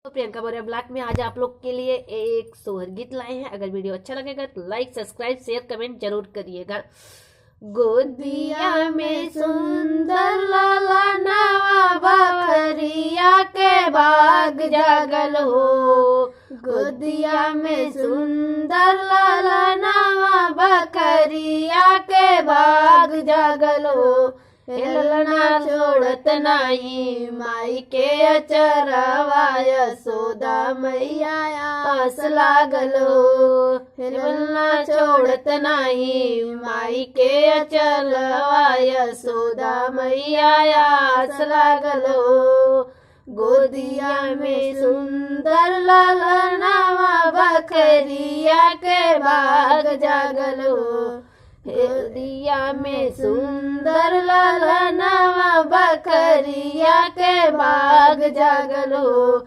तो प्रियंका मौर्य ब्लॉग में आज आप लोग के लिए एक सोहर गीत लाए हैं। अगर वीडियो अच्छा लगेगा तो लाइक सब्सक्राइब शेयर कमेंट जरूर करिएगा। गोदिया में सुंदर लाला नवा बखरिया के बाग जागल हो। गोदिया में सुंदर लाला नवा बखरिया के बाग जागल हो। हेलना छोड़त नाही माई के अचरवा यशोदा मैया आस लागलो। हेलना छोड़त नाही माई के अचरवा यशोदा मैया आस लागलो। गोदिया में सुंदर ललनावा बखरिया के बाग जागलो। गोदिया में सुंदर ललनावा बखरिया के बाग जागलो।